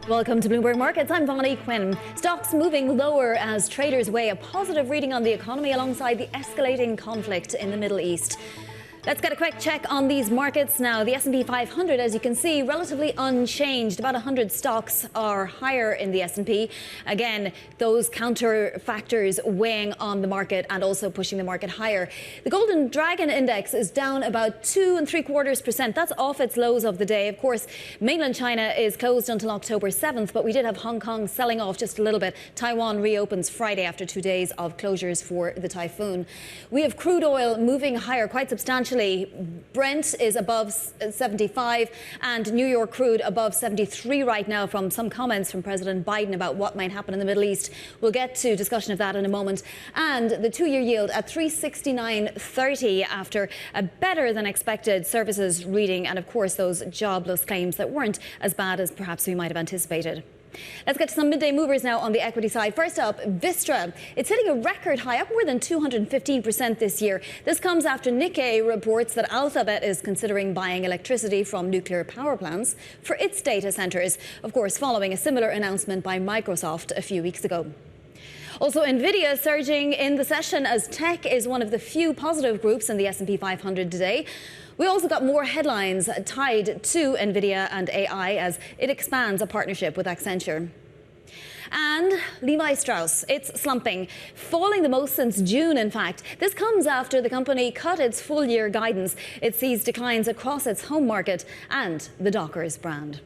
Welcome to Bloomberg Markets. I'm Bonnie Quinn. Stocks moving lower as traders weigh a positive reading on the economy alongside the escalating conflict in the Middle East. Let's get a quick check on these markets now. The S&P 500, as you can see, relatively unchanged. About 100 stocks are higher in the S&P. Again, those counter factors weighing on the market and also pushing the market higher. The Golden Dragon Index is down about 2.75%. That's off its lows of the day. Of course, mainland China is closed until October 7th, but we did have Hong Kong selling off just a little bit. Taiwan reopens Friday after 2 days of closures for the typhoon. We have crude oil moving higher quite substantially. Brent is above 75 and New York crude above 73 right now from some comments from President Biden about what might happen in the Middle East. We'll get to discussion of that in a moment. And the two-year yield at 369.30 after a better than expected services reading and, of course, those jobless claims that weren't as bad as perhaps we might have anticipated. Let's get to some midday movers now on the equity side. First up, Vistra. It's hitting a record high, up more than 215% this year. This comes after Nikkei reports that Alphabet is considering buying electricity from nuclear power plants for its data centers, of course, following a similar announcement by Microsoft a few weeks ago. Also, Nvidia surging in the session as tech is one of the few positive groups in the S&P 500 today. We also got more headlines tied to Nvidia and AI as it expands a partnership with Accenture. And Levi Strauss, it's slumping, falling the most since June, in fact. This comes after the company cut its full-year guidance. It sees declines across its home market and the Dockers brand.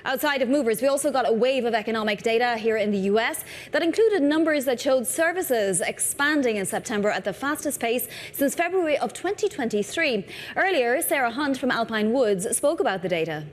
Outside of movers, we also got a wave of economic data here in the US that included numbers that showed services expanding in September at the fastest pace since February of 2023. Earlier, Sarah Hunt from Alpine Woods spoke about the data.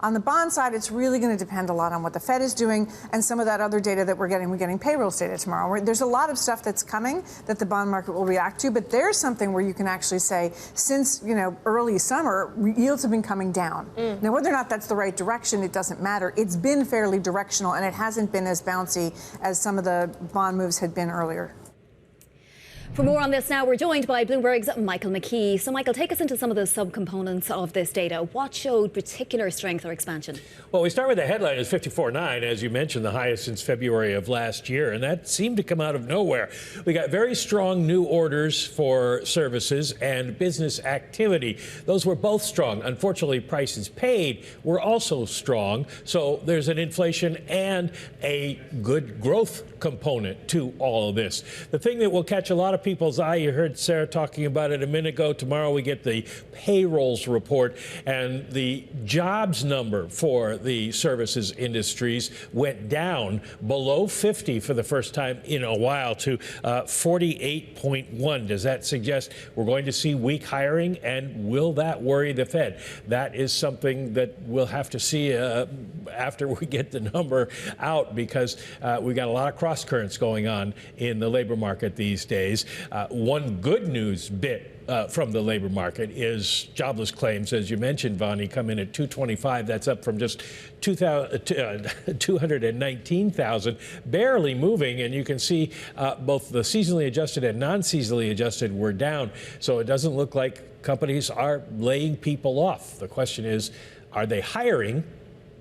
On the bond side, it's really going to depend a lot on what the Fed is doing and some of that other data that we're getting. We're getting payrolls data tomorrow. There's a lot of stuff that's coming that the bond market will react to, but there's something where you can actually say, since early summer, yields have been coming down. Now, whether or not that's the right direction, it doesn't matter. It's been fairly directional, and it hasn't been as bouncy as some of the bond moves had been earlier. For more on this now, we're joined by Bloomberg's Michael McKee. So, Michael, take us into some of the subcomponents of this data. What showed particular strength or expansion? Well, we start with the headline is 54.9, as you mentioned, the highest since February of last year, and that seemed to come out of nowhere. We got very strong new orders for services and business activity. Those were both strong. Unfortunately, prices paid were also strong. So there's an inflation and a good growth component to all of this. The thing that will catch a lot of people's eye, you heard Sarah talking about it a minute ago. Tomorrow we get the payrolls report, and the jobs number for the services industries went down below 50 for the first time in a while to 48.1. Does that suggest we're going to see weak hiring, and will that worry the Fed? That is something that we'll have to see after we get the number out, because we've got a lot of cross currents going on in the labor market these days. One good news bit from the labor market is jobless claims, as you mentioned, Vonnie, come in at 225. That's up from just 219,000, barely moving. And you can see both the seasonally adjusted and non-seasonally adjusted were down. So it doesn't look like companies are laying people off. The question is, are they hiring?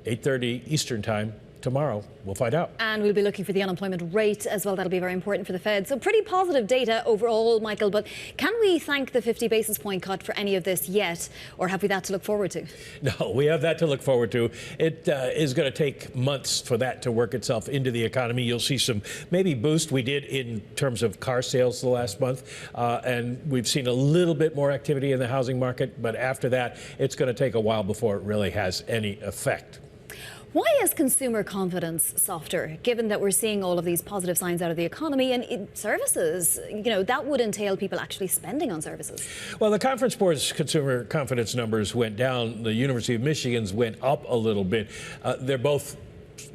8:30 Eastern time tomorrow. We'll find out. And we'll be looking for the unemployment rate as well. That'll be very important for the Fed. So pretty positive data overall, Michael. But can we thank the 50 basis point cut for any of this yet? Or have we that to look forward to? No, we have that to look forward to. It is going to take months for that to work itself into the economy. You'll see some maybe boost we did in terms of car sales the last month. And we've seen a little bit more activity in the housing market. But after that, it's going to take a while before it really has any effect. Why is consumer confidence softer, given that we're seeing all of these positive signs out of the economy and services? That would entail people actually spending on services. Well, the Conference Board's consumer confidence numbers went down. The University of Michigan's went up a little bit. They're both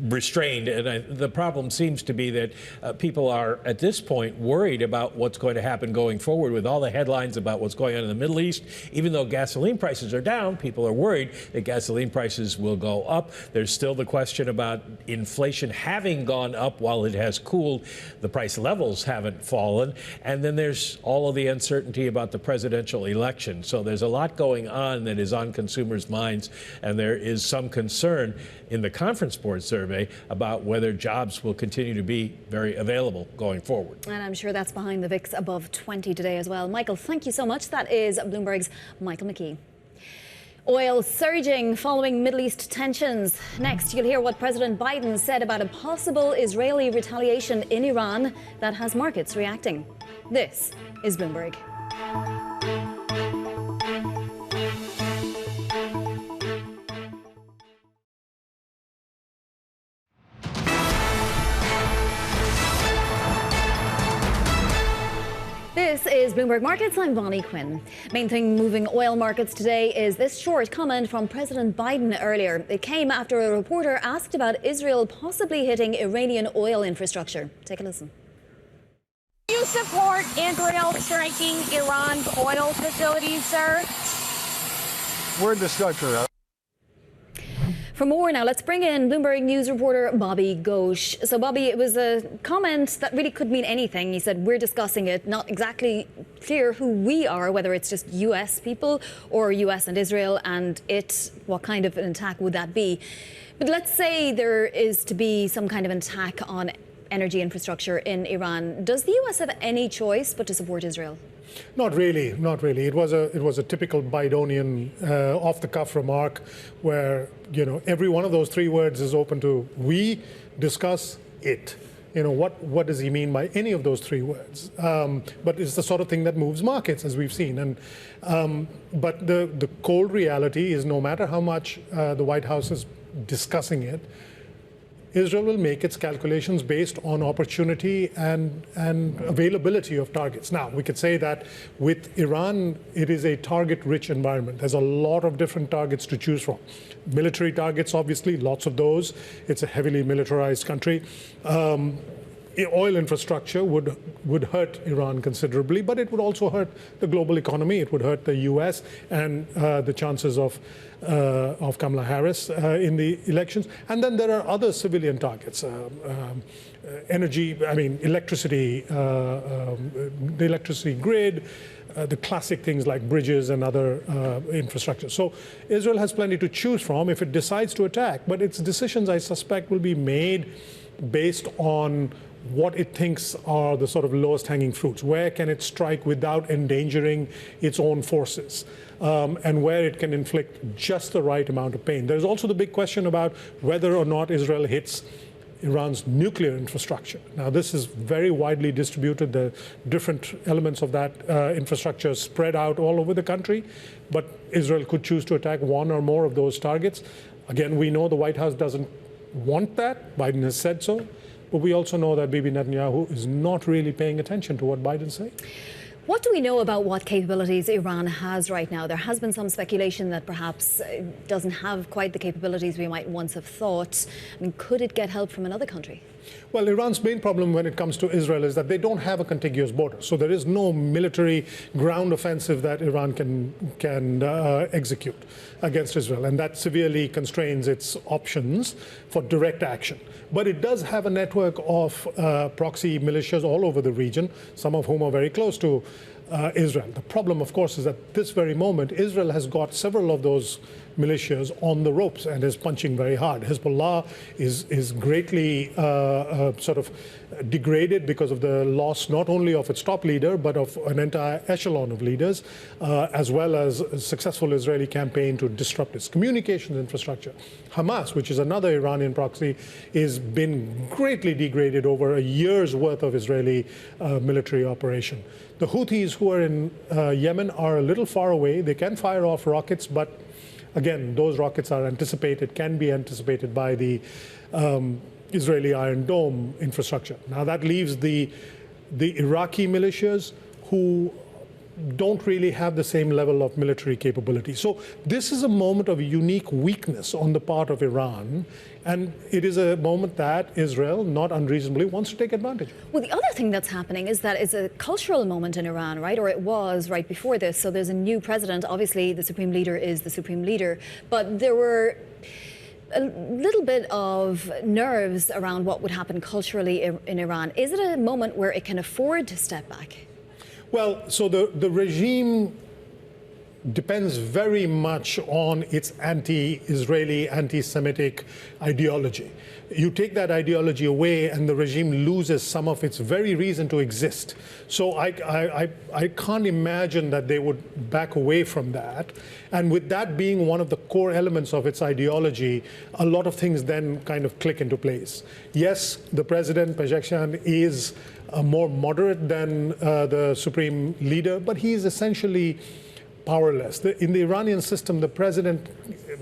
restrained. And the problem seems to be that people are, at this point, worried about what's going to happen going forward with all the headlines about what's going on in the Middle East. Even though gasoline prices are down, people are worried that gasoline prices will go up. There's still the question about inflation having gone up while it has cooled. The price levels haven't fallen. And then there's all of the uncertainty about the presidential election. So there's a lot going on that is on consumers' minds. And there is some concern in the Conference Board survey about whether jobs will continue to be very available going forward. And I'm sure that's behind the VIX above 20 today as well. Michael, thank you so much. That is Bloomberg's Michael McKee. Oil surging following Middle East tensions. Next, you'll hear what President Biden said about a possible Israeli retaliation in Iran that has markets reacting. This is Bloomberg. This is Bloomberg Markets. I'm Bonnie Quinn. Main thing moving oil markets today is this short comment from President Biden earlier. It came after a reporter asked about Israel possibly hitting Iranian oil infrastructure. Take a listen. Do you support Israel striking Iran's oil facilities, sir? We're in discussion. For more now, let's bring in Bloomberg News reporter Bobby Ghosh. So, Bobby, it was a comment that really could mean anything. He said, we're discussing it, not exactly clear who we are, whether it's just U.S. people or U.S. and Israel, and what kind of an attack would that be? But let's say there is to be some kind of an attack on energy infrastructure in Iran. Does the U.S. have any choice but to support Israel? Not really, not really. It was a typical Bidenian off-the-cuff remark where, every one of those three words is open to we discuss it. What does he mean by any of those three words? But it's the sort of thing that moves markets, as we've seen. And but the cold reality is, no matter how much the White House is discussing it, Israel will make its calculations based on opportunity and availability of targets. Now, we could say that with Iran, it is a target-rich environment. There's a lot of different targets to choose from. Military targets, obviously, lots of those. It's a heavily militarized country. Oil infrastructure would hurt Iran considerably, but it would also hurt the global economy. It would hurt the U.S. and the chances of Kamala Harris in the elections. And then there are other civilian targets. Energy, electricity, the electricity grid, the classic things like bridges and other infrastructure. So Israel has plenty to choose from if it decides to attack, but its decisions, I suspect, will be made based on what it thinks are the sort of lowest hanging fruits. Where can it strike without endangering its own forces? And where it can inflict just the right amount of pain. There's also the big question about whether or not Israel hits Iran's nuclear infrastructure. Now, this is very widely distributed. The different elements of that infrastructure spread out all over the country. But Israel could choose to attack one or more of those targets. Again, we know the White House doesn't want that. Biden has said so. But we also know that Bibi Netanyahu is not really paying attention to what Biden's saying. What do we know about what capabilities Iran has right now? There has been some speculation that perhaps it doesn't have quite the capabilities we might once have thought. Could it get help from another country? Well, Iran's main problem when it comes to Israel is that they don't have a contiguous border. So there is no military ground offensive that Iran can execute against Israel. And that severely constrains its options for direct action. But it does have a network of proxy militias all over the region, some of whom are very close to Israel. The problem, of course, is that at this very moment, Israel has got several of those militias on the ropes and is punching very hard. Hezbollah is greatly sort of degraded because of the loss not only of its top leader, but of an entire echelon of leaders, as well as a successful Israeli campaign to disrupt its communications infrastructure. Hamas, which is another Iranian proxy, has been greatly degraded over a year's worth of Israeli military operation. The Houthis, who are in Yemen, are a little far away. They can fire off rockets, but again, those rockets can be anticipated by the Israeli Iron Dome infrastructure. Now that leaves the Iraqi militias, who don't really have the same level of military capability. So this is a moment of unique weakness on the part of Iran, and it is a moment that Israel, not unreasonably, wants to take advantage of. Well, the other thing that's happening is that it's a cultural moment in Iran, right? Or it was right before this. So there's a new president. Obviously, the supreme leader is the supreme leader. But there were a little bit of nerves around what would happen culturally in Iran. Is it a moment where it can afford to step back? Well, so the regime depends very much on its anti-Israeli, anti-Semitic ideology. You take that ideology away and the regime loses some of its very reason to exist. So I can't imagine that they would back away from that. And with that being one of the core elements of its ideology, a lot of things then kind of click into place. Yes, the president, Pezeshkian, is more moderate than the supreme leader, but he is essentially powerless. In the Iranian system, the president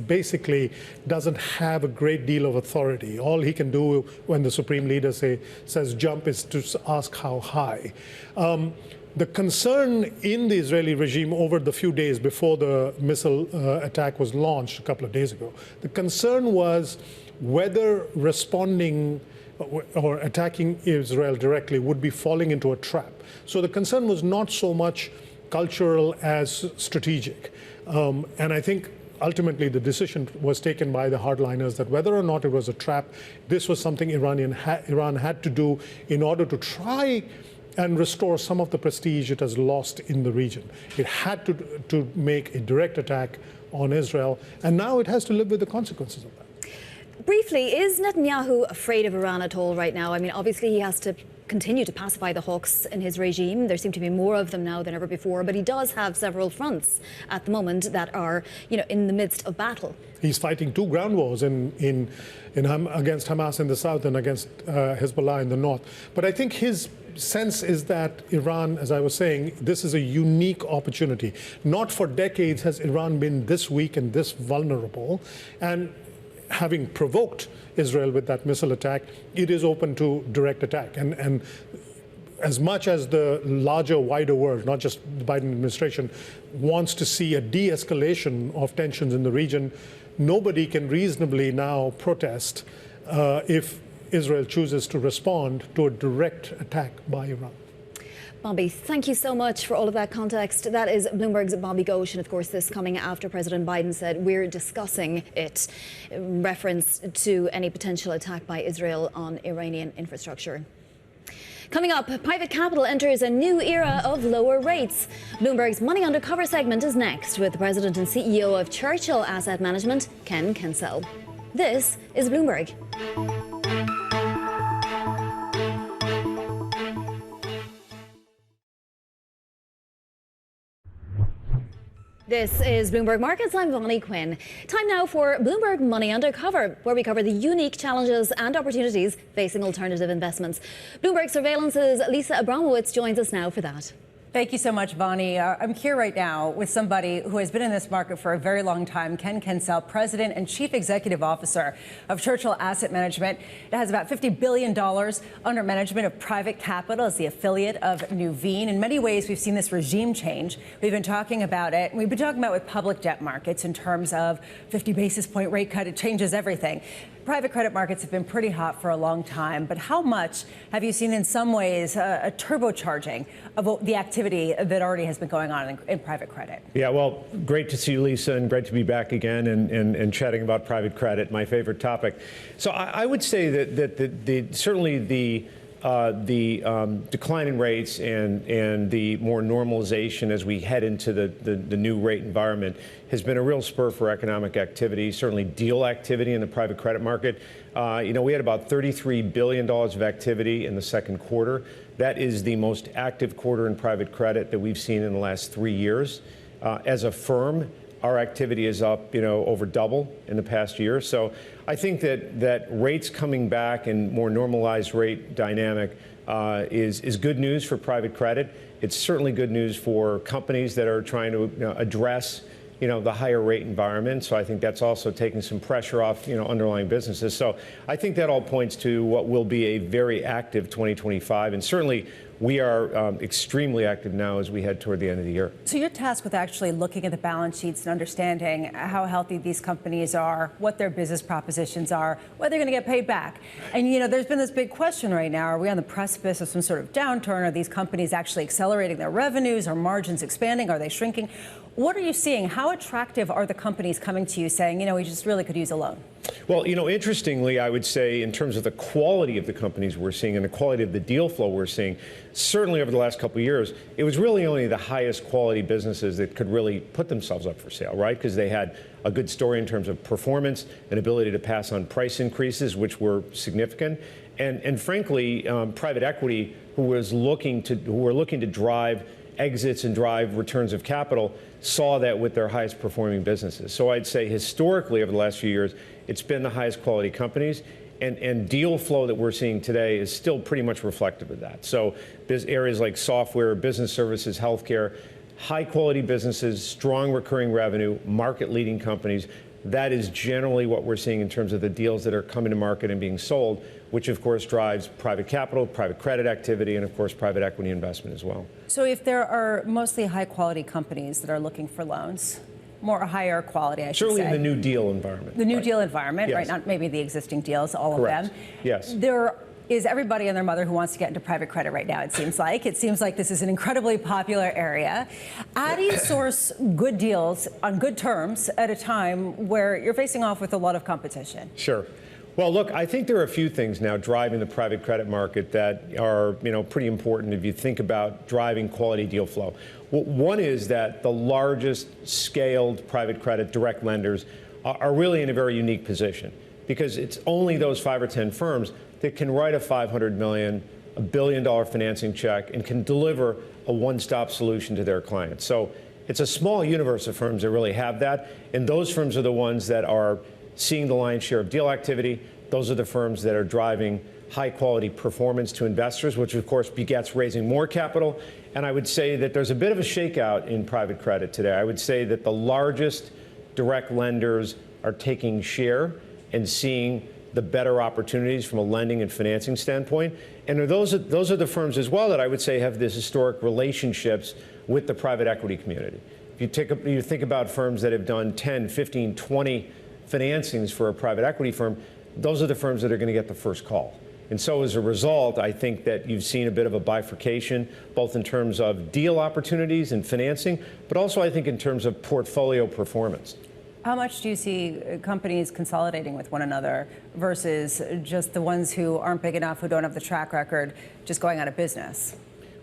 basically doesn't have a great deal of authority. All he can do when the supreme leader says jump is to ask how high. The concern in the Israeli regime over the few days before the missile attack was launched a couple of days ago, the concern was whether responding or attacking Israel directly would be falling into a trap. So the concern was not so much cultural as strategic. And I think ultimately the decision was taken by the hardliners that whether or not it was a trap, this was something Iran had to do in order to try and restore some of the prestige it has lost in the region. It had to make a direct attack on Israel, and now it has to live with the consequences of that. Briefly, is Netanyahu afraid of Iran at all right now? I mean, obviously he has to continue to pacify the hawks in his regime. There seem to be more of them now than ever before, but he does have several fronts at the moment that are, in the midst of battle. He's fighting two ground wars against Hamas in the south and against Hezbollah in the north. But I think his sense is that Iran, as I was saying, this is a unique opportunity. Not for decades has Iran been this weak and this vulnerable. And having provoked Israel with that missile attack, it is open to direct attack. And as much as the larger, wider world, not just the Biden administration, wants to see a de-escalation of tensions in the region, nobody can reasonably now protest if Israel chooses to respond to a direct attack by Iran. Bobby, thank you so much for all of that context. That is Bloomberg's Bobby Ghosh, and of course this coming after President Biden said we're discussing it in reference to any potential attack by Israel on Iranian infrastructure. Coming up, private capital enters a new era of lower rates. Bloomberg's Money Undercover segment is next with the president and CEO of Churchill Asset Management, Ken Kencel. This is Bloomberg. This is Bloomberg Markets. I'm Vonnie Quinn. Time now for Bloomberg Money Undercover, where we cover the unique challenges and opportunities facing alternative investments. Bloomberg Surveillance's Lisa Abramowicz joins us now for that. Thank you so much, Vonnie. I'm here right now with somebody who has been in this market for a very long time, Ken Kencel, President and Chief Executive Officer of Churchill Asset Management. It has about $50 billion under management of private capital as the affiliate of Nuveen. In many ways, we've seen this regime change. We've been talking about it. We've been talking about with public debt markets in terms of 50 basis point rate cut. It changes everything. Private credit markets have been pretty hot for a long time, but how much have you seen in some ways a turbocharging of the activity that already has been going on in private credit? Yeah, well, great to see you, Lisa, and great to be back again and chatting about private credit, my favorite topic. So I would say that certainly the decline in rates and the more normalization as we head into the new rate environment has been a real spur for economic activity, certainly deal activity in the private credit market. We had about $33 billion of activity in the second quarter. That is the most active quarter in private credit that we've seen in the last 3 years. As a firm, our activity is up, over double in the past year. So I think that rates coming back and more normalized rate dynamic is good news for private credit. It's certainly good news for companies that are trying to address the higher rate environment. So I think that's also taking some pressure off underlying businesses. So I think that all points to what will be a very active 2025, and certainly we are extremely active now as we head toward the end of the year. So you're tasked with actually looking at the balance sheets and understanding how healthy these companies are, what their business propositions are, whether they're going to get paid back. And, there's been this big question right now. Are we on the precipice of some sort of downturn? Are these companies actually accelerating their revenues? Are margins expanding? Are they shrinking? What are you seeing? How attractive are the companies coming to you saying, we just really could use a loan? Well, interestingly, I would say in terms of the quality of the companies we're seeing and the quality of the deal flow we're seeing, certainly over the last couple of years, it was really only the highest quality businesses that could really put themselves up for sale, right? Because they had a good story in terms of performance, an ability to pass on price increases, which were significant. And frankly, private equity, who were looking to drive exits and drive returns of capital, saw that with their highest performing businesses. So I'd say historically over the last few years, it's been the highest quality companies, and deal flow that we're seeing today is still pretty much reflective of that. So areas like software, business services, healthcare, high quality businesses, strong recurring revenue, market leading companies. That is generally what we're seeing in terms of the deals that are coming to market and being sold, which of course drives private capital, private credit activity, and of course private equity investment as well. So if there are mostly high quality companies that are looking for loans, more higher quality, I should Certainly say. in the new deal environment. The new deal environment, Yes. right? Not maybe the existing deals, all Correct. of them. Yes. There is everybody and their mother who wants to get into private credit right now, it seems like. It seems like this is an incredibly popular area. How do you source good deals on good terms at a time where you're facing off with a lot of competition? Sure. Well, look, I think there are a few things now driving the private credit market that are, pretty important if you think about driving quality deal flow. Well, one is that the largest scaled private credit direct lenders are really in a very unique position, because it's only those 5 or 10 firms that can write a $500 million, $1 billion financing check and can deliver a one-stop solution to their clients. So it's a small universe of firms that really have that, and those firms are the ones that are seeing the lion's share of deal activity. Those are the firms that are driving high quality performance to investors, which of course begets raising more capital. And I would say that there's a bit of a shakeout in private credit today. I would say that the largest direct lenders are taking share and seeing the better opportunities from a lending and financing standpoint. And those are the firms as well that I would say have this historic relationships with the private equity community. If you think about firms that have done 10, 15, 20 financings for a private equity firm, those are the firms that are going to get the first call. And so as a result, I think that you've seen a bit of a bifurcation, both in terms of deal opportunities and financing, but also I think in terms of portfolio performance. How much do you see companies consolidating with one another versus just the ones who aren't big enough, who don't have the track record, just going out of business?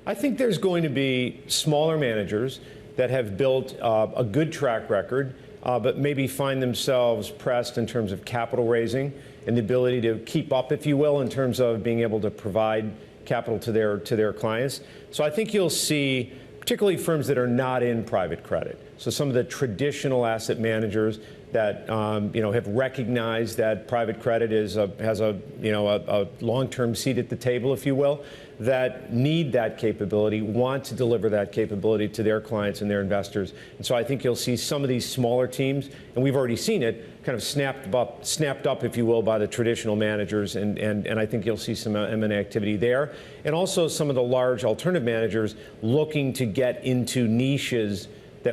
I think there's going to be smaller managers that have built a good track record, but maybe find themselves pressed in terms of capital raising and the ability to keep up, if you will, in terms of being able to provide capital to their clients. So I think you'll see particularly firms that are not in private credit. So some of the traditional asset managers that have recognized that private credit has a long-term seat at the table, if you will, that need that capability, want to deliver that capability to their clients and their investors. And so I think you'll see some of these smaller teams, and we've already seen it, kind of snapped up, if you will, by the traditional managers, and I think you'll see some M&A activity there. And also some of the large alternative managers looking to get into niches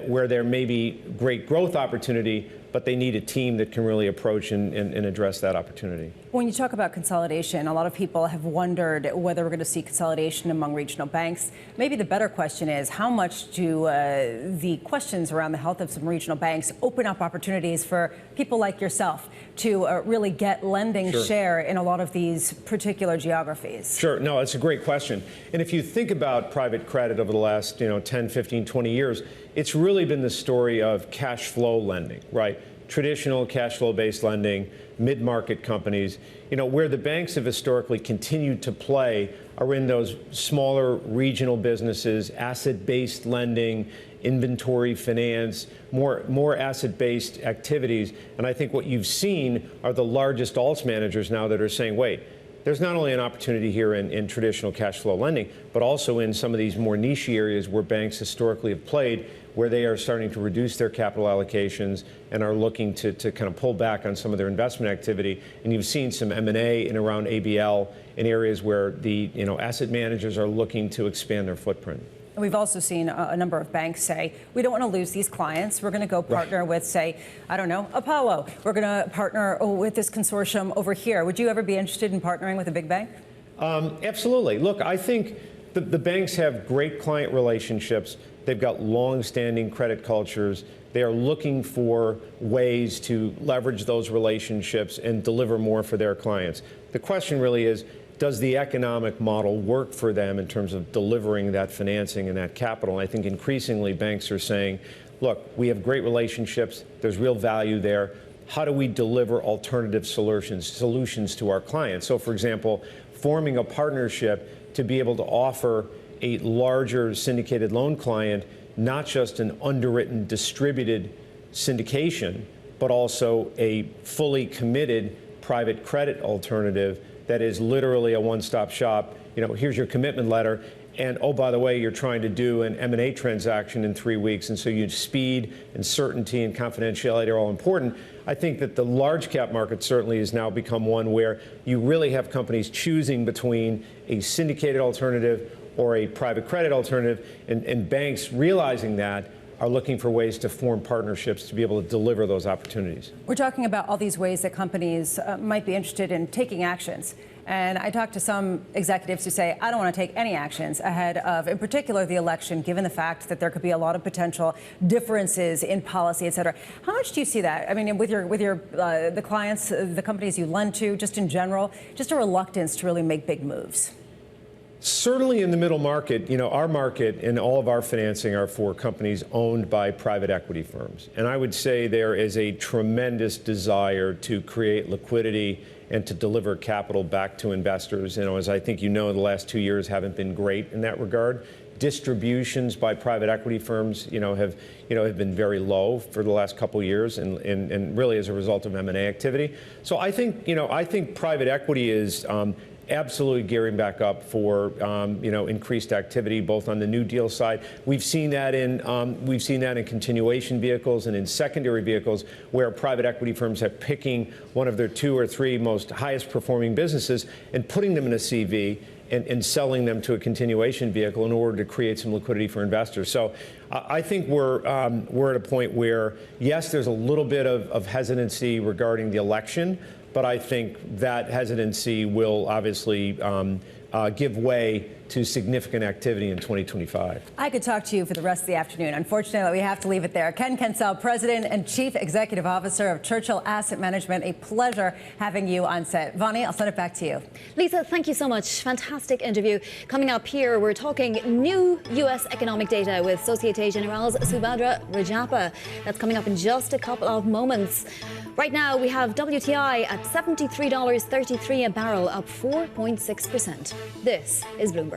where there may be great growth opportunity, but they need a team that can really approach and address that opportunity. When you talk about consolidation, a lot of people have wondered whether we're going to see consolidation among regional banks. Maybe the better question is, how much do the questions around the health of some regional banks open up opportunities for people like yourself to really get lending share in a lot of these particular geographies? Sure. No, it's a great question. And if you think about private credit over the last 10, 15, 20 years, it's really been the story of cash flow lending, right? Traditional cash flow based lending, mid-market companies, where the banks have historically continued to play are in those smaller regional businesses, asset-based lending, inventory finance, more asset-based activities. And I think what you've seen are the largest alts managers now that are saying, wait, there's not only an opportunity here in traditional cash flow lending, but also in some of these more niche areas where banks historically have played, where they are starting to reduce their capital allocations and are looking to kind of pull back on some of their investment activity. And you've seen some M&A in around ABL in areas where the asset managers are looking to expand their footprint. We've also seen a number of banks say, we don't want to lose these clients. We're going to go partner with, say, I don't know, Apollo. We're going to partner with this consortium over here. Would you ever be interested in partnering with a big bank? Absolutely. Look, I think the banks have great client relationships. They've got long-standing credit cultures. They are looking for ways to leverage those relationships and deliver more for their clients. The question really is, does the economic model work for them in terms of delivering that financing and that capital? And I think increasingly banks are saying, look, we have great relationships. There's real value there. How do we deliver alternative solutions to our clients? So, for example, forming a partnership to be able to offer a larger syndicated loan client, not just an underwritten, distributed syndication, but also a fully committed private credit alternative that is literally a one-stop shop. Here's your commitment letter, and oh, by the way, you're trying to do an M&A transaction in 3 weeks, and so speed and certainty and confidentiality are all important. I think that the large cap market certainly has now become one where you really have companies choosing between a syndicated alternative or a private credit alternative, and banks realizing that are looking for ways to form partnerships to be able to deliver those opportunities. We're talking about all these ways that companies might be interested in taking actions. And I talked to some executives who say, I don't want to take any actions ahead of, in particular, the election, given the fact that there could be a lot of potential differences in policy, et cetera. How much do you see that? I mean, with the clients, the companies you lend to, just in general, just a reluctance to really make big moves? Certainly in the middle market, our market and all of our financing are for companies owned by private equity firms. And I would say there is a tremendous desire to create liquidity and to deliver capital back to investors. As I think the last 2 years haven't been great in that regard. Distributions by private equity firms, have been very low for the last couple of years, and really as a result of M&A activity. So I think private equity is absolutely gearing back up for increased activity, both on the new deal side. We've seen that in continuation vehicles and in secondary vehicles, where private equity firms are picking one of their 2 or 3 most highest performing businesses and putting them in a CV and selling them to a continuation vehicle in order to create some liquidity for investors. So I think we're at a point where, yes, there's a little bit of hesitancy regarding the election, but I think that hesitancy will obviously give way to significant activity in 2025. I could talk to you for the rest of the afternoon. Unfortunately, we have to leave it there. Ken Kencel, President and Chief Executive Officer of Churchill Asset Management. A pleasure having you on set. Vonnie, I'll send it back to you. Lisa, thank you so much. Fantastic interview. Coming up here, we're talking new U.S. economic data with Societe Generale's Subadra Rajappa. That's coming up in just a couple of moments. Right now, we have WTI at $73.33 a barrel, up 4.6%. This is Bloomberg.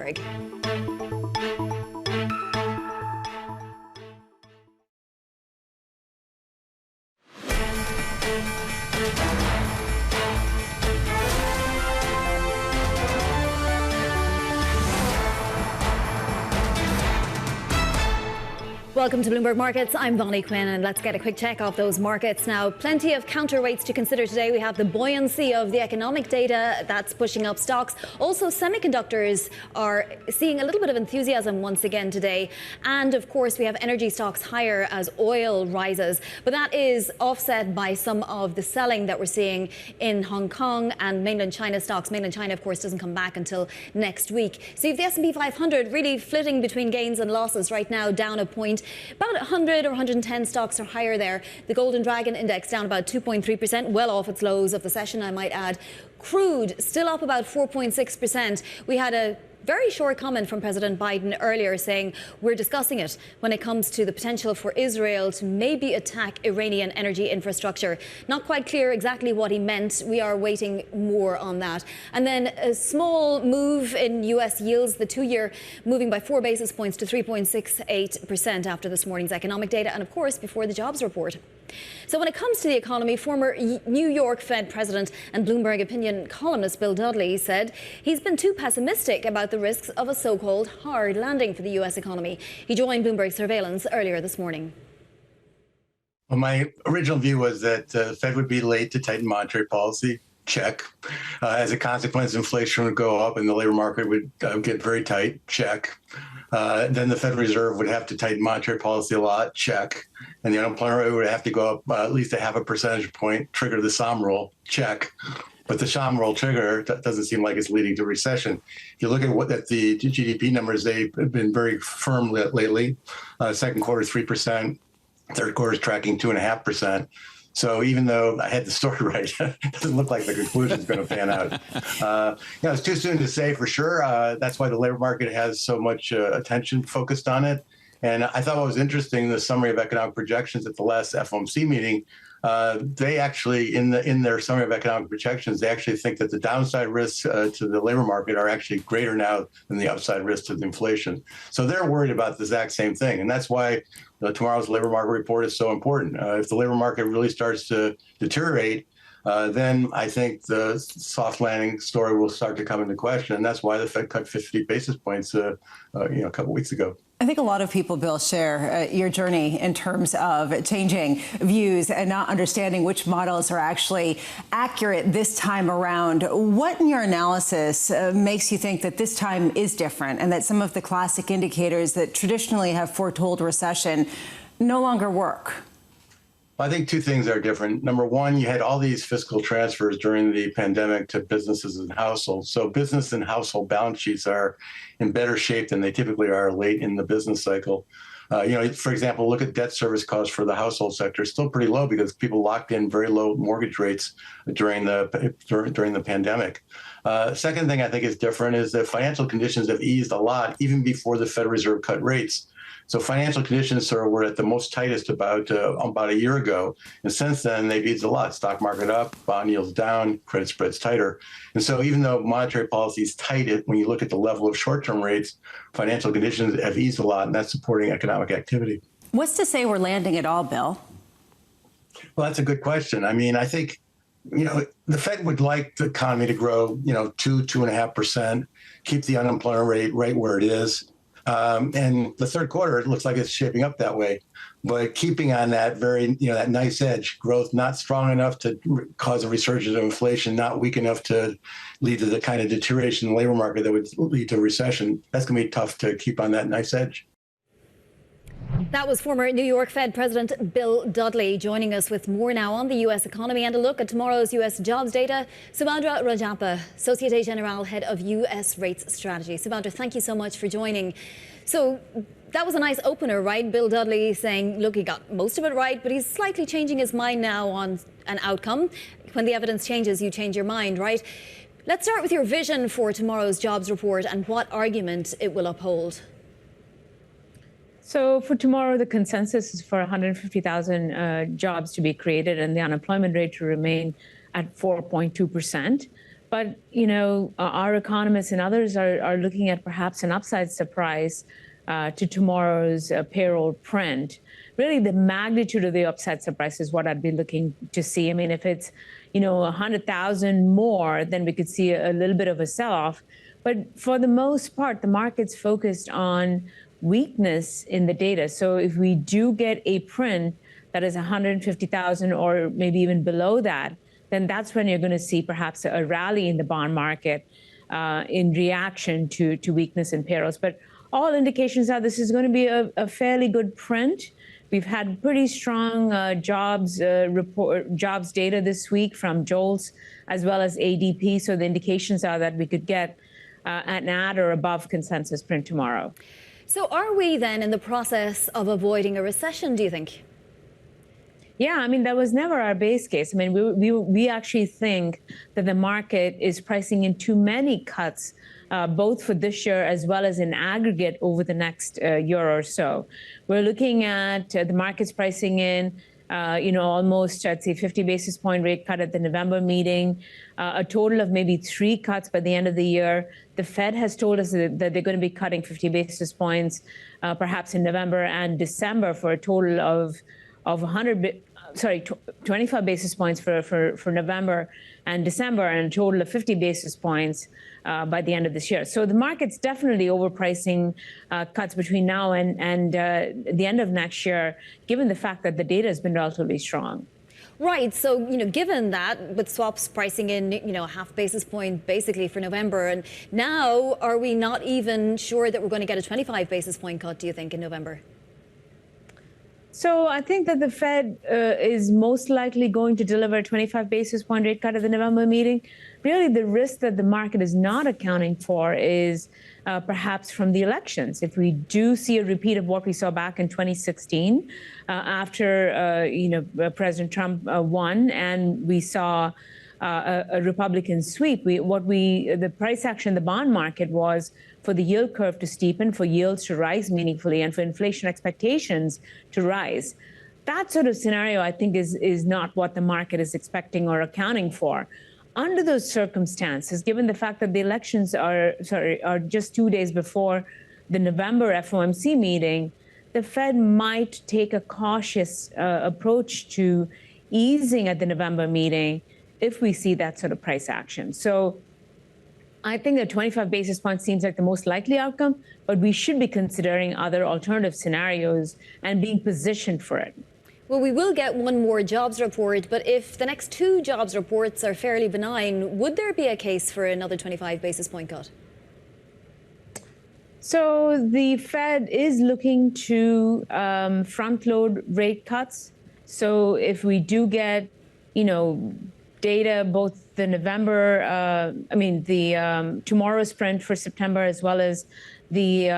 Welcome to Bloomberg Markets. I'm Vonnie Quinn, and let's get a quick check of those markets now. Plenty of counterweights to consider today. We have the buoyancy of the economic data that's pushing up stocks. Also, semiconductors are seeing a little bit of enthusiasm once again today. And of course, we have energy stocks higher as oil rises. But that is offset by some of the selling that we're seeing in Hong Kong and mainland China stocks. Mainland China, of course, doesn't come back until next week. So you have the S&P 500 really flitting between gains and losses right now, down a point. About 100 or 110 stocks are higher there. The Golden Dragon Index down about 2.3%, well off its lows of the session, I might add. Crude still up about 4.6%. We had a very short comment from President Biden earlier saying we're discussing it when it comes to the potential for Israel to maybe attack Iranian energy infrastructure. Not quite clear exactly what he meant. We are waiting more on that. And then a small move in U.S. yields, the 2-year moving by 4 basis points to 3.68% after this morning's economic data and, of course, before the jobs report. So when it comes to the economy, former New York Fed president and Bloomberg opinion columnist Bill Dudley said he's been too pessimistic about the risks of a so-called hard landing for the U.S. economy. He joined Bloomberg Surveillance earlier this morning. Well, my original view was that the Fed would be late to tighten monetary policy. Check. As a consequence, inflation would go up and the labor market would get very tight. Check. Then the Federal Reserve would have to tighten monetary policy a lot. Check. And the unemployment rate would have to go up at least a half a percentage point, trigger the SOM rule. Check. But the SOM rule trigger doesn't seem like it's leading to recession. If you look at what the GDP numbers, they've been very firm lately. Second quarter, 3%. Third quarter is tracking 2.5%. So even though I had the story right, it doesn't look like the conclusion is going to pan out. It's too soon to say for sure. That's why the labor market has so much attention focused on it. And I thought what was interesting, the summary of economic projections at the last FOMC meeting, they actually, in their summary of economic projections, they actually think that the downside risks to the labor market are actually greater now than the upside risks to the inflation. So they're worried about the exact same thing. And that's why tomorrow's labor market report is so important. If the labor market really starts to deteriorate, then I think the soft landing story will start to come into question. And that's why the Fed cut 50 basis points a couple weeks ago. I think a lot of people, Bill, share your journey in terms of changing views and not understanding which models are actually accurate this time around. What in your analysis makes you think that this time is different and that some of the classic indicators that traditionally have foretold recession no longer work? I think two things are different. Number one, you had all these fiscal transfers during the pandemic to businesses and households. So business and household balance sheets are in better shape than they typically are late in the business cycle. For example, look at debt service costs for the household sector. Still pretty low because people locked in very low mortgage rates during the pandemic. Second thing I think is different is that financial conditions have eased a lot even before the Federal Reserve cut rates. So financial conditions were at the most tightest about a year ago. And since then, they've eased a lot. Stock market up, bond yields down, credit spreads tighter. And so even though monetary policy is tight, when you look at the level of short-term rates, financial conditions have eased a lot, and that's supporting economic activity. What's to say we're landing at all, Bill? Well, that's a good question. I mean, I think, the Fed would like the economy to grow, 2.5%, keep the unemployment rate right where it is. And the third quarter, it looks like it's shaping up that way. But keeping on that that nice edge, growth not strong enough to cause a resurgence of inflation, not weak enough to lead to the kind of deterioration in the labor market that would lead to a recession, that's going to be tough to keep on that nice edge. That was former New York Fed President Bill Dudley joining us with more now on the U.S. economy and a look at tomorrow's U.S. jobs data. Subadra Rajappa, Societe Generale, head of U.S. rates strategy. Subadra, thank you so much for joining. So that was a nice opener, right? Bill Dudley saying, look, he got most of it right, but he's slightly changing his mind now on an outcome. When the evidence changes, you change your mind, right? Let's start with your vision for tomorrow's jobs report and what argument it will uphold. So for tomorrow, the consensus is for 150,000 jobs to be created and the unemployment rate to remain at 4.2%. But, our economists and others are looking at perhaps an upside surprise to tomorrow's payroll print. Really, the magnitude of the upside surprise is what I'd be looking to see. I mean, if it's, 100,000 more, then we could see a little bit of a sell-off. But for the most part, the market's focused on weakness in the data. So if we do get a print that is 150,000 or maybe even below that, then that's when you're going to see perhaps a rally in the bond market in reaction to weakness in payrolls. But all indications are this is going to be a fairly good print. We've had pretty strong jobs data this week from JOLTS as well as ADP. So the indications are that we could get an at or above consensus print tomorrow. So are we then in the process of avoiding a recession, do you think? Yeah, I mean, that was never our base case. I mean, we actually think that the market is pricing in too many cuts, both for this year as well as in aggregate over the next year or so. We're looking at the market's pricing in, almost, I'd say, 50 basis point rate cut at the November meeting, a total of maybe 3 cuts by the end of the year. The Fed has told us that they're going to be cutting 50 basis points, perhaps in November and December, for a total of 100 25 basis points for November and December, and a total of 50 basis points by the end of this year. So the market's definitely overpricing cuts between now and the end of next year, given the fact that the data has been relatively strong. Right. So, given that, with swaps pricing in, a half basis point basically for November, and now are we not even sure that we're going to get a 25 basis point cut, do you think, in November? So I think that the Fed is most likely going to deliver a 25 basis point rate cut at the November meeting. Really, the risk that the market is not accounting for is perhaps from the elections. If we do see a repeat of what we saw back in 2016, after President Trump won, and we saw a Republican sweep, the price action in the bond market was for the yield curve to steepen, for yields to rise meaningfully, and for inflation expectations to rise. That sort of scenario, I think, is not what the market is expecting or accounting for. Under those circumstances, given the fact that the elections are just 2 days before the November FOMC meeting, the Fed might take a cautious approach to easing at the November meeting if we see that sort of price action. So I think that 25 basis points seems like the most likely outcome, but we should be considering other alternative scenarios and being positioned for it. Well, we will get one more jobs report, but if the next two jobs reports are fairly benign, would there be a case for another 25 basis point cut? So the Fed is looking to front-load rate cuts. So if we do get, data, both the November, tomorrow's print for September, as well as the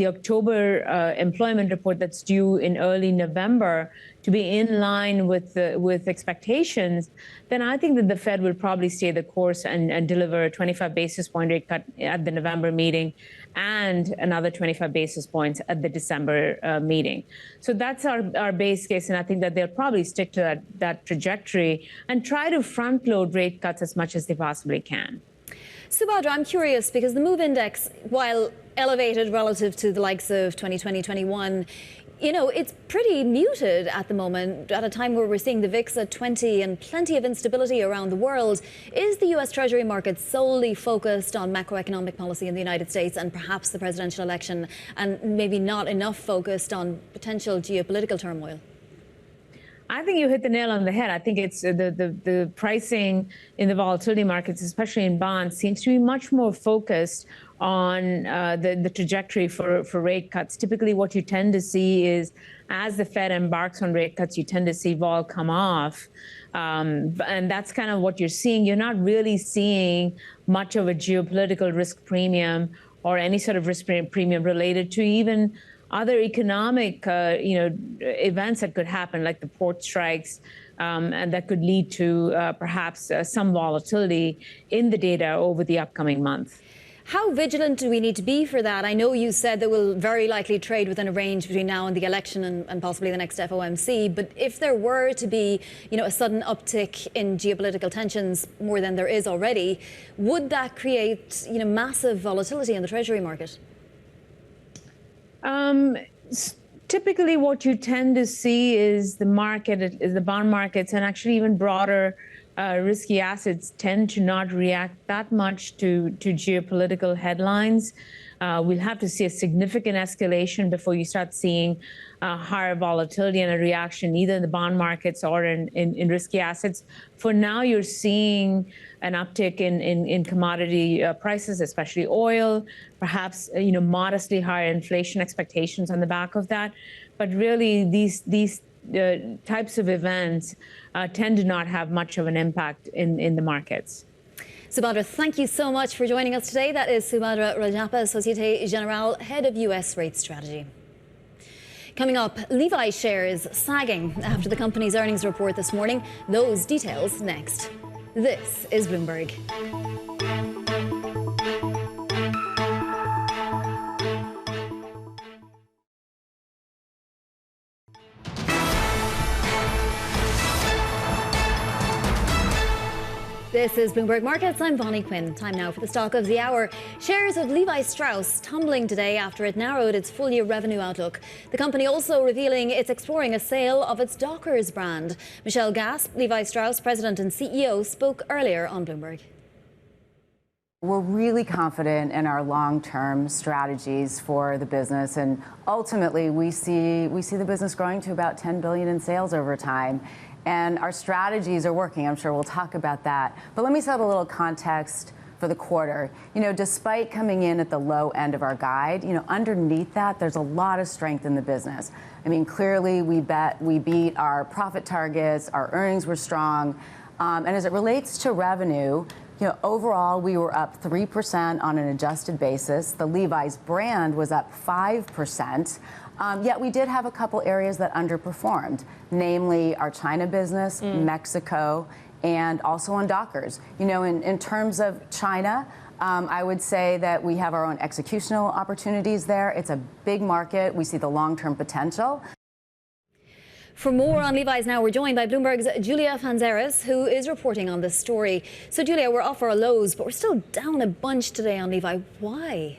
October employment report that's due in early November, to be in line with expectations, then I think that the Fed will probably stay the course and deliver a 25 basis point rate cut at the November meeting and another 25 basis points at the December meeting. So that's our base case, and I think that they'll probably stick to that trajectory and try to front load rate cuts as much as they possibly can. Subadra, I'm curious because the MOVE index, while elevated relative to the likes of 2020-21, it's pretty muted at the moment at a time where we're seeing the VIX at 20 and plenty of instability around the world. Is the US Treasury market solely focused on macroeconomic policy in the United States and perhaps the presidential election, and maybe not enough focused on potential geopolitical turmoil? I think you hit the nail on the head. I think it's the pricing in the volatility markets, especially in bonds, seems to be much more focused on the trajectory for rate cuts. Typically, what you tend to see is as the Fed embarks on rate cuts, you tend to see vol come off. And that's kind of what you're seeing. You're not really seeing much of a geopolitical risk premium or any sort of risk premium related to even other economic, events that could happen, like the port strikes, and that could lead to perhaps some volatility in the data over the upcoming month. How vigilant do we need to be for that? I know you said that we'll very likely trade within a range between now and the election and possibly the next FOMC. But if there were to be, a sudden uptick in geopolitical tensions more than there is already, would that create, massive volatility in the Treasury market? Typically, what you tend to see is the bond markets, and actually even broader risky assets tend to not react that much to geopolitical headlines. We'll have to see a significant escalation before you start seeing higher volatility and a reaction either in the bond markets or in risky assets. For now, you're seeing an uptick in commodity prices, especially oil, perhaps modestly higher inflation expectations on the back of that. But really, these types of events tend to not have much of an impact in the markets. Subadra, thank you so much for joining us today. That is Subadra Rajappa, Societe Generale, head of U.S. rate strategy. Coming up, Levi shares sagging after the company's earnings report this morning. Those details next. This is Bloomberg. This is Bloomberg Markets. I'm Bonnie Quinn. Time now for the stock of the hour. Shares of Levi Strauss tumbling today after it narrowed its full-year revenue outlook. The company also revealing it's exploring a sale of its Dockers brand. Michelle Gasp, Levi Strauss president and CEO, spoke earlier on Bloomberg. We're really confident in our long-term strategies for the business, and ultimately we see the business growing to about $10 billion in sales over time. And our strategies are working. I'm sure we'll talk about that. But let me set a little context for the quarter. Despite coming in at the low end of our guide, underneath that, there's a lot of strength in the business. I mean, clearly we beat our profit targets, our earnings were strong. And as it relates to revenue, overall, we were up 3% on an adjusted basis. The Levi's brand was up 5%. Yet we did have a couple areas that underperformed, namely our China business, Mexico, and also on Dockers. In terms of China, I would say that we have our own executional opportunities there. It's a big market. We see the long-term potential. For more on Levi's now, we're joined by Bloomberg's Julia Fanzeres, who is reporting on this story. So, Julia, we're off our lows, but we're still down a bunch today on Levi. Why?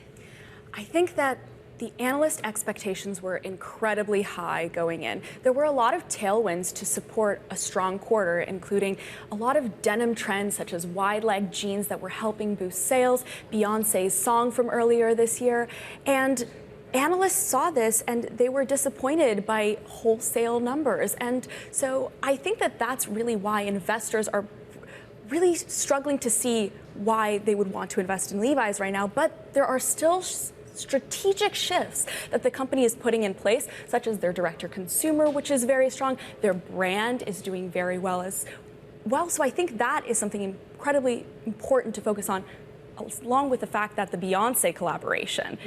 I think that the analyst expectations were incredibly high going in. There were a lot of tailwinds to support a strong quarter, including a lot of denim trends such as wide leg jeans that were helping boost sales, Beyonce's song from earlier this year, and analysts saw this and they were disappointed by wholesale numbers. And so I think that that's really why investors are really struggling to see why they would want to invest in Levi's right now. But there are still strategic shifts that the company is putting in place, such as their direct-to-consumer, which is very strong. Their brand is doing very well as well. So I think that is something incredibly important to focus on, along with the fact that the Beyonce collaboration,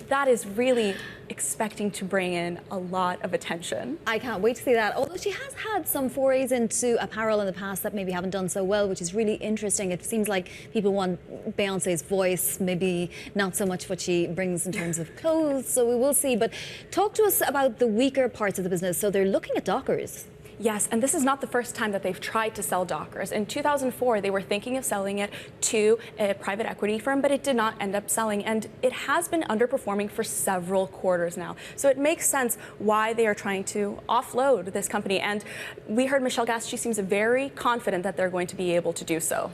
that is really expecting to bring in a lot of attention. I can't wait to see that. Although she has had some forays into apparel in the past that maybe haven't done so well, which is really interesting. It seems like people want Beyonce's voice, maybe not so much what she brings in terms of clothes. So we will see. But talk to us about the weaker parts of the business. So they're looking at Dockers. Yes, and this is not the first time that they've tried to sell Dockers. In 2004, they were thinking of selling it to a private equity firm, but it did not end up selling, and it has been underperforming for several quarters now. So it makes sense why they are trying to offload this company. And we heard Michelle Gasp, she seems very confident that they're going to be able to do so.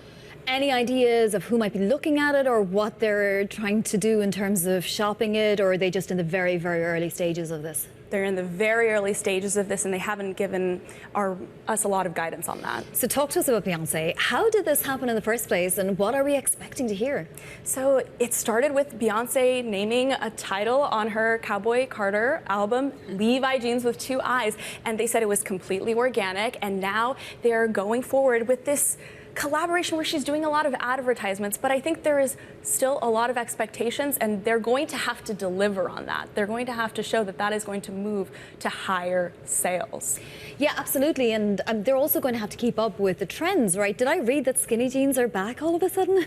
Any ideas of who might be looking at it or what they're trying to do in terms of shopping it, or are they just in the very, very early stages of this? They're in the very early stages of this, and they haven't given us a lot of guidance on that. So talk to us about Beyonce. How did this happen in the first place, and what are we expecting to hear? So it started with Beyonce naming a title on her Cowboy Carter album, Levi Jeans with Two Eyes, and they said it was completely organic, and now they're going forward with this collaboration where she's doing a lot of advertisements, but I think there is still a lot of expectations, and they're going to have to deliver on that. They're going to have to show that that is going to move to higher sales. Yeah, absolutely, and they're also going to have to keep up with the trends, right? Did I read that skinny jeans are back all of a sudden?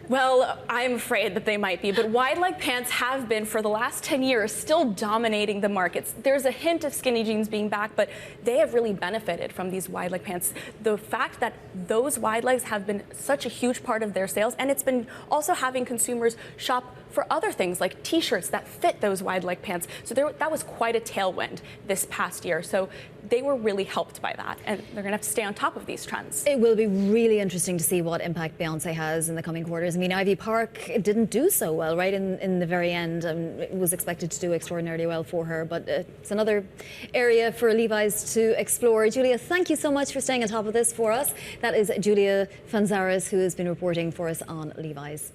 Well, I'm afraid that they might be, but wide leg pants have been, for the last 10 years, still dominating the markets. There's a hint of skinny jeans being back, but they have really benefited from these wide leg pants. The fact that those wide legs have been such a huge part of their sales, and it's been also having consumers shop for other things like t-shirts that fit those wide leg pants. So that was quite a tailwind this past year. So they were really helped by that, and they're going to have to stay on top of these trends. It will be really interesting to see what impact Beyonce has in the coming quarters. I mean, Ivy Park didn't do so well, right, in the very end. It was expected to do extraordinarily well for her, but it's another area for Levi's to explore. Julia, thank you so much for staying on top of this for us. That is Julia Fanzeres, who has been reporting for us on Levi's.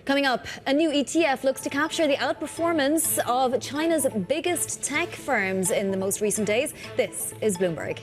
Coming up, a new ETF looks to capture the outperformance of China's biggest tech firms in the most recent days. This is Bloomberg.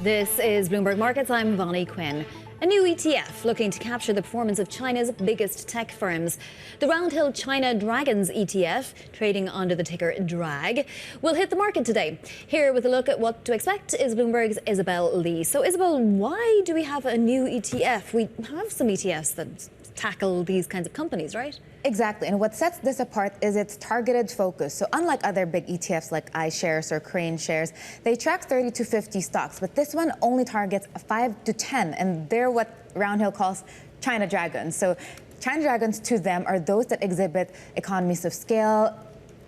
This is Bloomberg Markets. I'm Bonnie Quinn. A new ETF looking to capture the performance of China's biggest tech firms. The Roundhill China Dragons ETF, trading under the ticker DRAG, will hit the market today. Here with a look at what to expect is Bloomberg's Isabelle Lee. So Isabelle, why do we have a new ETF? We have some ETFs that tackle these kinds of companies, right? Exactly, and what sets this apart is its targeted focus. So unlike other big ETFs like iShares or Crane shares, they track 30 to 50 stocks, but this one only targets 5 to 10, and they're what Roundhill calls China Dragons. So China Dragons to them are those that exhibit economies of scale,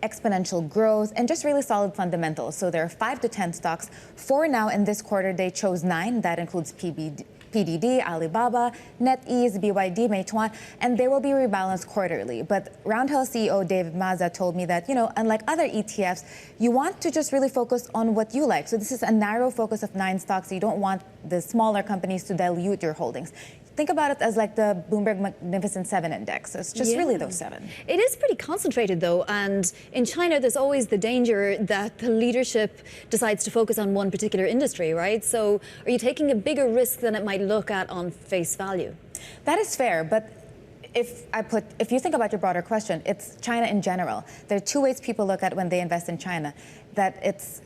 exponential growth, and just really solid fundamentals. So there are 5 to 10 stocks. For now, in this quarter, they chose 9. That includes PDD, Alibaba, NetEase, BYD, Meituan, and they will be rebalanced quarterly. But Roundhill CEO David Maza told me that, unlike other ETFs, you want to just really focus on what you like. So this is a narrow focus of 9 stocks. You don't want the smaller companies to dilute your holdings. Think about it as like the Bloomberg Magnificent 7 index. It's just really those 7. It is pretty concentrated, though. And in China, there's always the danger that the leadership decides to focus on one particular industry, right? So are you taking a bigger risk than it might look at on face value? That is fair. But if you think about your broader question, it's China in general. There are 2 ways people look at when they invest in China, that it's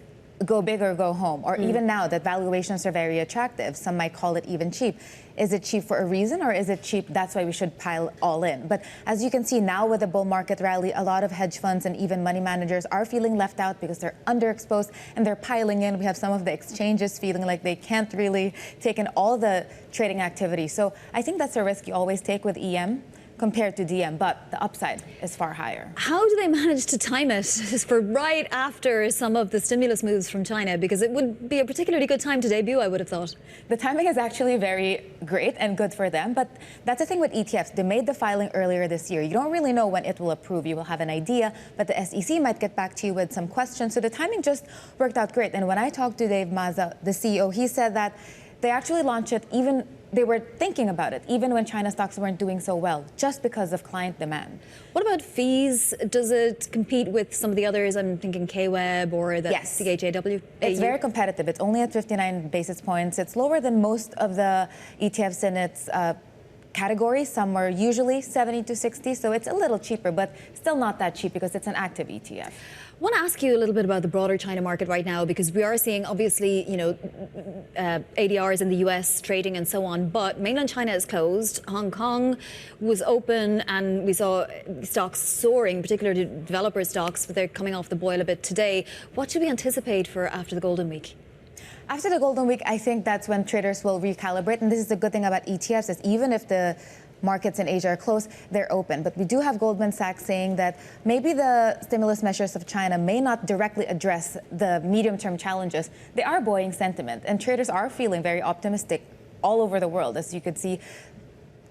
go big or go home, or even now that valuations are very attractive. Some might call it even cheap. Is it cheap for a reason, or is it cheap, that's why we should pile all in? But as you can see now with the bull market rally, a lot of hedge funds and even money managers are feeling left out because they're underexposed and they're piling in. We have some of the exchanges feeling like they can't really take in all the trading activity. So I think that's a risk you always take with EM compared to DM, but the upside is far higher. How do they manage to time it for right after some of the stimulus moves from China? Because it would be a particularly good time to debut, I would have thought. The timing is actually very great and good for them, but that's the thing with ETFs. They made the filing earlier this year. You don't really know when it will approve. You will have an idea, but the SEC might get back to you with some questions. So the timing just worked out great. And when I talked to Dave Maza, the CEO, he said that they actually launched it they were thinking about it, even when China stocks weren't doing so well, just because of client demand. What about fees? Does it compete with some of the others? I'm thinking KWeb or the CHAW? It's very competitive. It's only at 59 basis points. It's lower than most of the ETFs in its category. Some are usually 70 to 60, so it's a little cheaper, but still not that cheap because it's an active ETF. I want to ask you a little bit about the broader China market right now, because we are seeing, obviously, ADRs in the US trading and so on, but mainland China is closed. Hong Kong was open, and we saw stocks soaring, particularly developer stocks, but they're coming off the boil a bit today. What should we anticipate for after the Golden Week? After the Golden Week, I think that's when traders will recalibrate, and this is the good thing about ETFs, is even if the markets in Asia are closed, they're open. But we do have Goldman Sachs saying that maybe the stimulus measures of China may not directly address the medium-term challenges. They are buoying sentiment, and traders are feeling very optimistic all over the world. As you could see,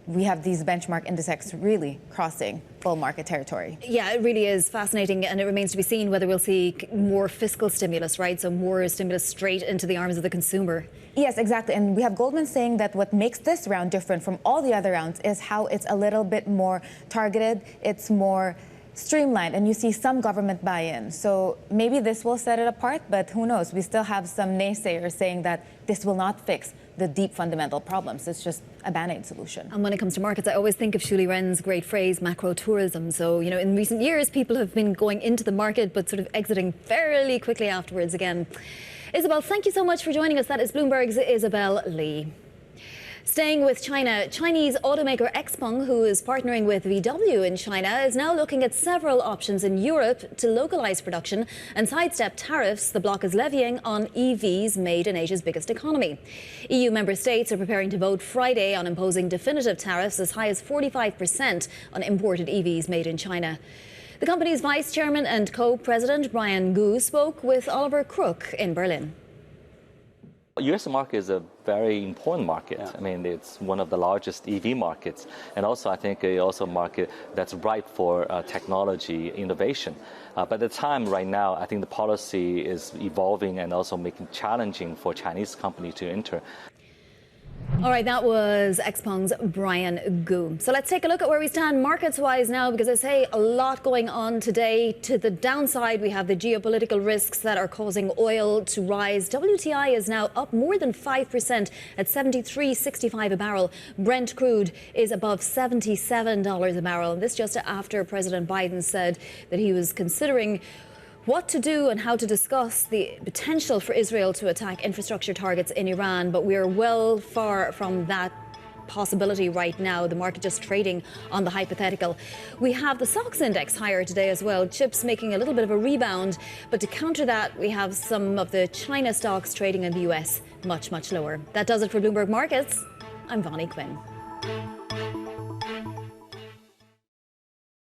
we have these benchmark indices really crossing bull market territory. Yeah, it really is fascinating, and it remains to be seen whether we'll see more fiscal stimulus, right? So more stimulus straight into the arms of the consumer. Yes, exactly. And we have Goldman saying that what makes this round different from all the other rounds is how it's a little bit more targeted, it's more streamlined, and you see some government buy-in. So maybe this will set it apart, but who knows? We still have some naysayers saying that this will not fix the deep fundamental problems. It's just a band-aid solution. And when it comes to markets, I always think of Shuli Ren's great phrase, macro tourism. So, in recent years, people have been going into the market, but sort of exiting fairly quickly afterwards again. Isabelle, thank you so much for joining us. That is Bloomberg's Isabelle Lee. Staying with China, Chinese automaker XPeng, who is partnering with VW in China, is now looking at several options in Europe to localize production and sidestep tariffs the bloc is levying on EVs made in Asia's biggest economy. EU member states are preparing to vote Friday on imposing definitive tariffs as high as 45% on imported EVs made in China. The company's vice chairman and co-president, Brian Gu, spoke with Oliver Crook in Berlin. U.S. market is a very important market. I mean, it's one of the largest EV markets. And also, I think it's also a market that's ripe for technology innovation. But at the time right now, I think the policy is evolving and also making it challenging for Chinese companies to enter. All right, that was XPeng's Brian Gu. So let's take a look at where we stand markets-wise now, because I say a lot going on today. To the downside, we have the geopolitical risks that are causing oil to rise. WTI is now up more than 5% at $73.65 a barrel. Brent crude is above $77 a barrel. This just after President Biden said that he was considering what to do and how to discuss the potential for Israel to attack infrastructure targets in Iran, but we are well far from that possibility right now. The market just trading on the hypothetical. We have the SOX index higher today as well. Chips making a little bit of a rebound, but to counter that, we have some of the China stocks trading in the US much, much lower. That does it for Bloomberg Markets. I'm Vonnie Quinn.